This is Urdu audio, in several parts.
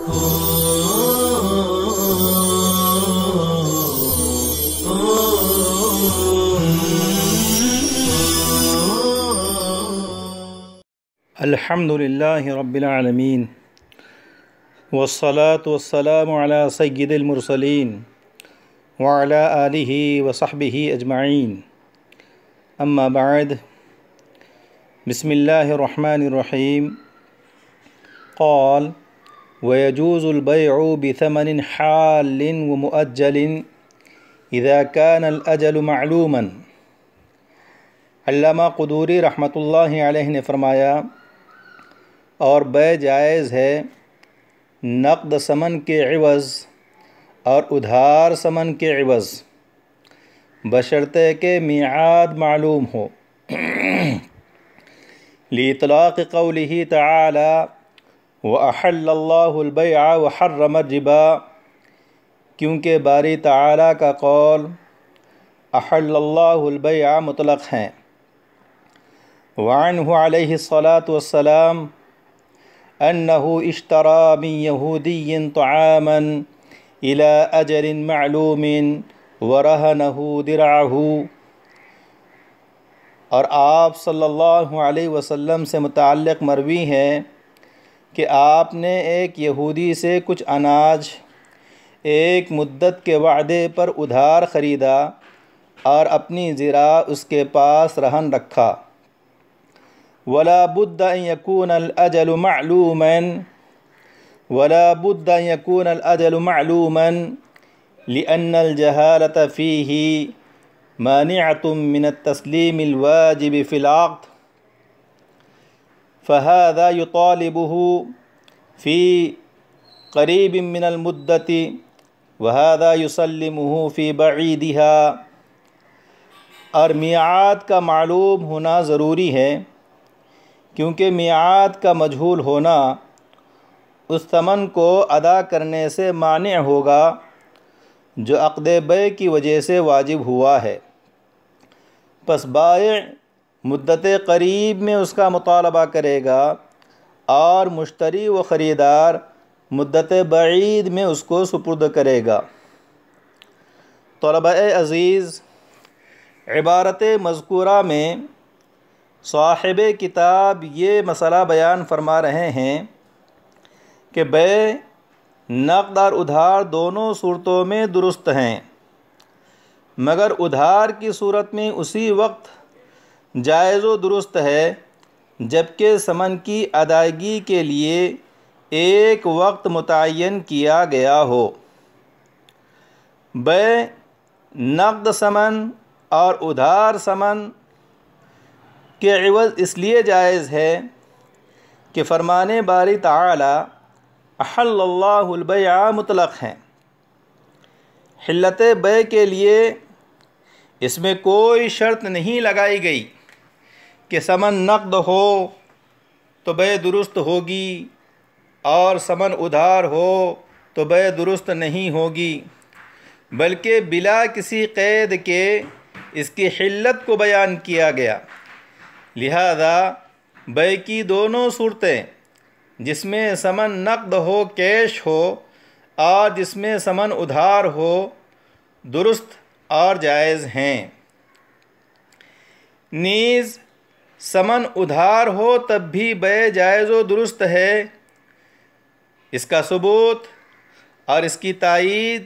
الحمدللہ رب العالمین والصلاة والسلام علی سید المرسلین وعلی آلہ وصحبہ اجمعین اما بعد بسم اللہ الرحمن الرحیم قال ويجوز البيع بثمن حال ومؤجل اذا كان الاجل معلوما۔ علامہ قدوری رحمۃ اللہ علیہ نے فرمایا اور بیع جائز ہے نقد ثمن کے عوض اور ادھار ثمن کے عوض بشرطے کہ میعاد معلوم ہو۔ لإطلاق قوله تعالی وَأَحَلَّ اللَّهُ الْبَيْعَ وَحَرَّمَ الرِّبَا، کیونکہ باری تعالی کا قول احل اللہ البیع مطلق ہیں۔ وعنہ علیہ الصلاة والسلام انہ اشترى من یہودی طعاما الى اجل معلوم ورہنہ درعہ، اور آپ صلی اللہ علیہ وسلم سے متعلق مروی ہے کہ آپ نے ایک یہودی سے کچھ اناج ایک مدت کے وعدے پر ادھار خریدا اور اپنی زرع اس کے پاس رہن رکھا۔ ولا بد ان يكون الاجل معلوما لأن الجهالة فيه مانعة من التسليم الواجب في العقد، فهذا يطالبه في قريب من المدة وهذا يسلمه في بعيدها۔ اور میعاد کا معلوم ہونا ضروری ہے، کیونکہ میعاد کا مجہول ہونا اس ثمن کو ادا کرنے سے مانع ہوگا جو عقد بیع کی وجہ سے واجب ہوا ہے۔ پس بائع مدت قریب میں اس کا مطالبہ کرے گا اور مشتری و خریدار مدت بعید میں اس کو سپرد کرے گا۔ طلباء عزیز، عبارت مذکورہ میں صاحب کتاب یہ مسئلہ بیان فرما رہے ہیں کہ بیع نقد اور ادھار دونوں صورتوں میں درست ہیں، مگر ادھار کی صورت میں اسی وقت جائز و درست ہے جبکہ ثمن کی ادائیگی کے لیے ایک وقت متعین کیا گیا ہو۔ بیع نقد ثمن اور ادھار ثمن کے عوض اس لیے جائز ہے کہ فرمان باری تعالی احل اللہ البیع مطلق ہیں۔ حلت بیع کے لیے اس میں کوئی شرط نہیں لگائی گئی کہ ثمن نقد ہو تو بیع درست ہوگی اور ثمن ادھار ہو تو بیع درست نہیں ہوگی، بلکہ بلا کسی قید کے اس کی حلت کو بیان کیا گیا۔ لہذا بیع کی دونوں صورتیں، جس میں ثمن نقد ہو کیش ہو اور جس میں ثمن ادھار ہو، درست اور جائز ہیں۔ نیز ثمن ادھار ہو تب بھی بیع جائز و درست ہے۔ اس کا ثبوت اور اس کی تائید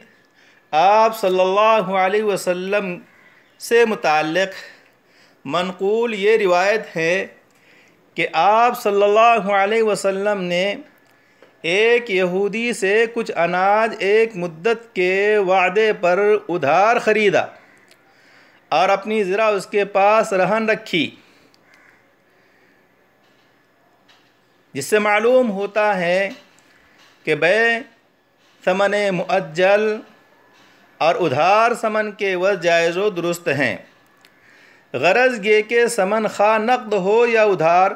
آپ صلی اللہ علیہ وسلم سے متعلق منقول یہ روایت ہے کہ آپ صلی اللہ علیہ وسلم نے ایک یہودی سے کچھ اناج ایک مدت کے وعدے پر ادھار خریدا اور اپنی زرع اس کے پاس رہن رکھی، جس سے معلوم ہوتا ہے کہ بیع ثمن مؤجل اور ادھار ثمن کے عوض جائز و درست ہیں۔ غرض یہ کہ ثمن خواہ نقد ہو یا ادھار،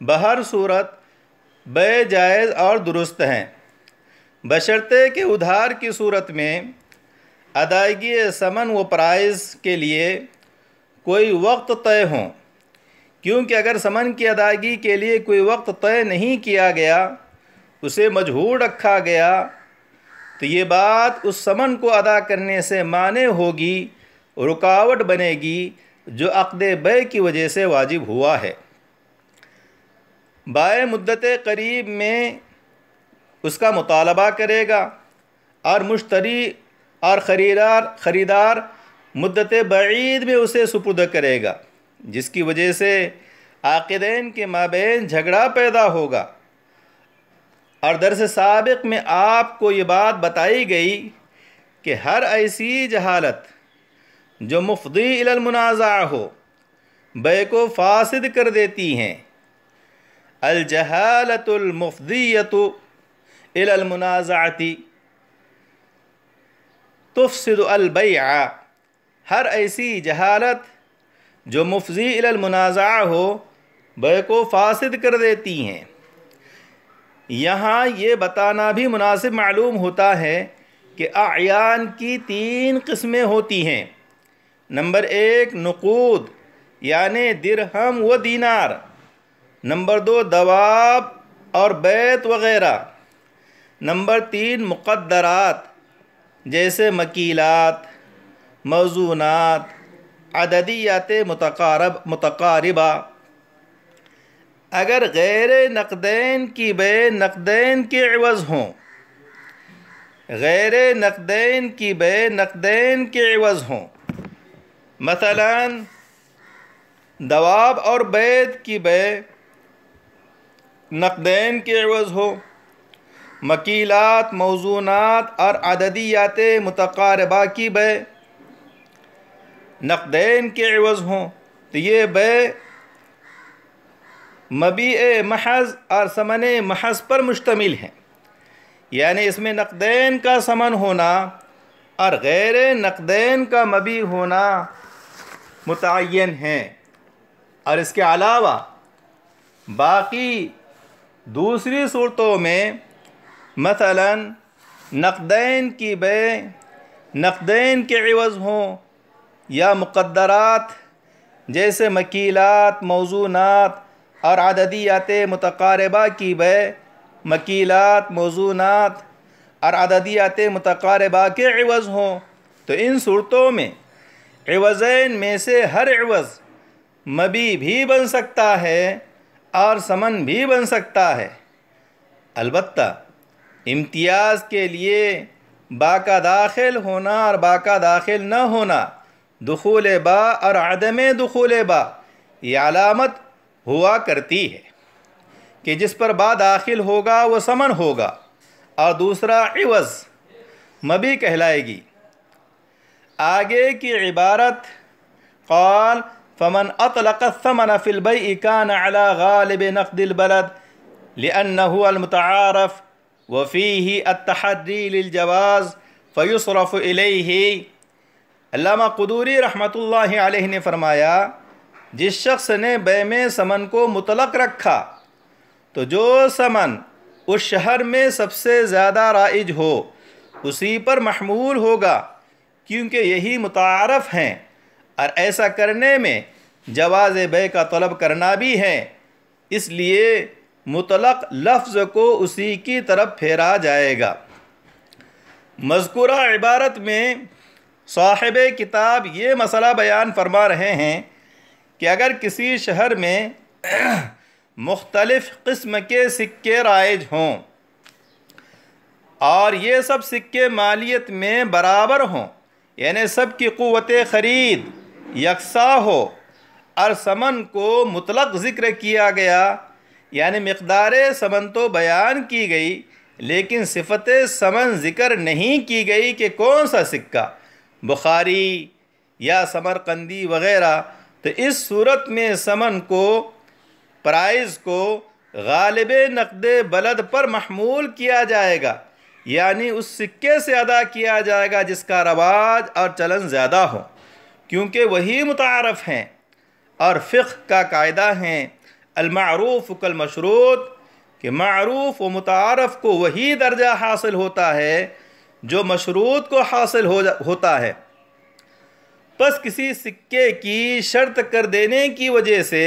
بہر صورت بیع جائز اور درست ہیں، بشرطے کہ ادھار کی صورت میں ادائیگی ثمن و پرائز کے لیے کوئی وقت طے ہوں، کیونکہ اگر ثمن کی ادائیگی کے لیے کوئی وقت طے نہیں کیا گیا اسے مجہول رکھا گیا تو یہ بات اس ثمن کو ادا کرنے سے مانع ہوگی، رکاوٹ بنے گی جو عقد بیع کی وجہ سے واجب ہوا ہے۔ بائع مدت قریب میں اس کا مطالبہ کرے گا اور مشتری اور خریدار مدت بعید میں اسے سپرد کرے گا، جس کی وجہ سے عاقدین کے مابین جھگڑا پیدا ہوگا۔ اور درس سابق میں آپ کو یہ بات بتائی گئی کہ ہر ایسی جہالت جو مفضی الی المنازع ہو، بیع کو فاسد کر دیتی ہیں۔ الجہالۃ المفضیۃ الی المنازعۃ تفسد البیع، ہر ایسی جہالت جو مفضی الی المنازع ہو، بیع کو فاسد کر دیتی ہیں۔ یہاں یہ بتانا بھی مناسب معلوم ہوتا ہے کہ اعیان کی 3 قسمیں ہوتی ہیں۔ نمبر 1 نقود یعنی درہم و دینار، نمبر 2 دواب اور بیت وغیرہ، نمبر 3 مقدرات جیسے مکیلات، موزونات، عددیات متقاربہ۔ اگر غیر نقدین کی بیع نقدین کے عوض ہوں، غیر نقدین کی بیع نقدین کے عوض ہوں، مثلا دواب اور بیت کی بیع نقدین کے عوض ہو، مکیلات، موزونات اور عددیات متقاربہ کی بیع نقدین کے عوض ہوں، تو یہ بیع مبیع محض اور ثمن محض پر مشتمل ہے، یعنی اس میں نقدین کا ثمن ہونا اور غیر نقدین کا مبیع ہونا متعین ہے۔ اور اس کے علاوہ باقی دوسری صورتوں میں مثلا نقدین کی بیع نقدین کے عوض ہوں، یا مقدرات جیسے مکیلات، موزونات اور عددیات متقاربہ کی بیع مکیلات، موزونات اور عددیات متقاربہ کے عوض ہوں، تو ان صورتوں میں عوضین میں سے ہر عوض مبیع بھی بن سکتا ہے اور ثمن بھی بن سکتا ہے۔ البتہ امتیاز کے لیے با کا داخل ہونا اور با کا داخل نہ ہونا، دخول با اور عدم دخول با، یہ علامت ہوا کرتی ہے کہ جس پر با داخل ہوگا وہ ثمن ہوگا اور دوسرا عوض مبیع کہلائے گی۔ آگے کی عبارت قال فمن اطلق الثمن في البيع كان على غالب نقد البلد لأنه المتعارف وفيه التحري للجواز فيصرف إليه۔ علامہ قدوری رحمۃ اللہ علیہ نے فرمایا، جس شخص نے بیع میں ثمن کو مطلق رکھا تو جو ثمن اس شہر میں سب سے زیادہ رائج ہو اسی پر محمول ہوگا، کیونکہ یہی متعارف ہیں، اور ایسا کرنے میں جواز بیع کا طلب کرنا بھی ہے، اس لیے مطلق لفظ کو اسی کی طرف پھیرا جائے گا۔ مذکورہ عبارت میں صاحب کتاب یہ مسئلہ بیان فرما رہے ہیں کہ اگر کسی شہر میں مختلف قسم کے سکے رائج ہوں اور یہ سب سکے مالیت میں برابر ہوں، یعنی سب کی قوت خرید یکساں ہو، اور ثمن کو مطلق ذکر کیا گیا، یعنی مقدار ثمن تو بیان کی گئی لیکن صفت ثمن ذکر نہیں کی گئی کہ کون سا سکہ، بخاری یا سمرقندی وغیرہ، تو اس صورت میں ثمن کو، پرائز کو غالب نقد بلد پر محمول کیا جائے گا، یعنی اس سکے سے ادا کیا جائے گا جس کا رواج اور چلن زیادہ ہو، کیونکہ وہی متعارف ہیں، اور فقہ کا قاعدہ ہے المعروف کالمشروط، کہ معروف و متعارف کو وہی درجہ حاصل ہوتا ہے جو مشروط کو حاصل ہوتا ہے۔ پس کسی سکے کی شرط کر دینے کی وجہ سے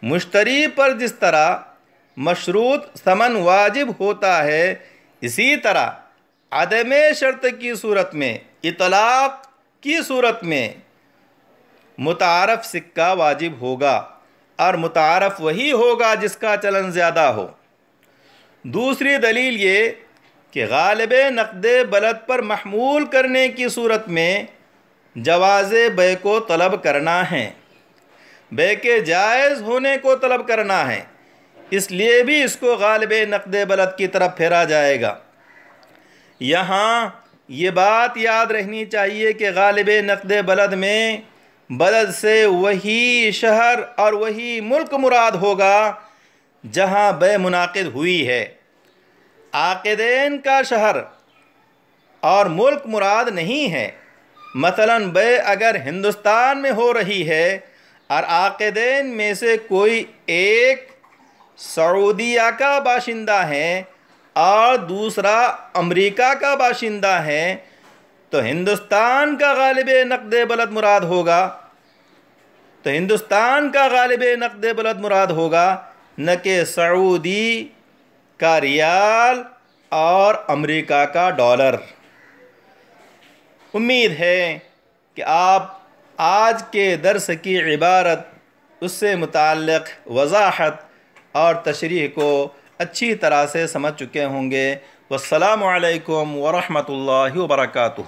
مشتری پر جس طرح مشروط ثمن واجب ہوتا ہے، اسی طرح عدم شرط کی صورت میں، اطلاق کی صورت میں متعارف سکہ واجب ہوگا، اور متعارف وہی ہوگا جس کا چلن زیادہ ہو۔ دوسری دلیل یہ کہ غالب نقد بلد پر محمول کرنے کی صورت میں جواز بیع کو طلب کرنا ہے، بیع کے جائز ہونے کو طلب کرنا ہے، اس لیے بھی اس کو غالب نقد بلد کی طرف پھیرا جائے گا۔ یہاں یہ بات یاد رہنی چاہیے کہ غالب نقد بلد میں بلد سے وہی شہر اور وہی ملک مراد ہوگا جہاں بیع منعقد ہوئی ہے، عاقدین کا شہر اور ملک مراد نہیں ہے۔ مثلا بیع اگر ہندوستان میں ہو رہی ہے اور عاقدین میں سے کوئی ایک سعودیہ کا باشندہ ہے اور دوسرا امریکہ کا باشندہ ہے، تو ہندوستان کا غالب نقد بلد مراد ہوگا، تو ہندوستان کا غالب نقد بلد مراد ہوگا، نہ کہ سعودی کا ریال اور امریکہ کا ڈالر۔ امید ہے کہ آپ آج کے درس کی عبارت، اس سے متعلق وضاحت اور تشریح کو اچھی طرح سے سمجھ چکے ہوں گے۔ والسلام علیکم ورحمۃ اللہ وبرکاتہ۔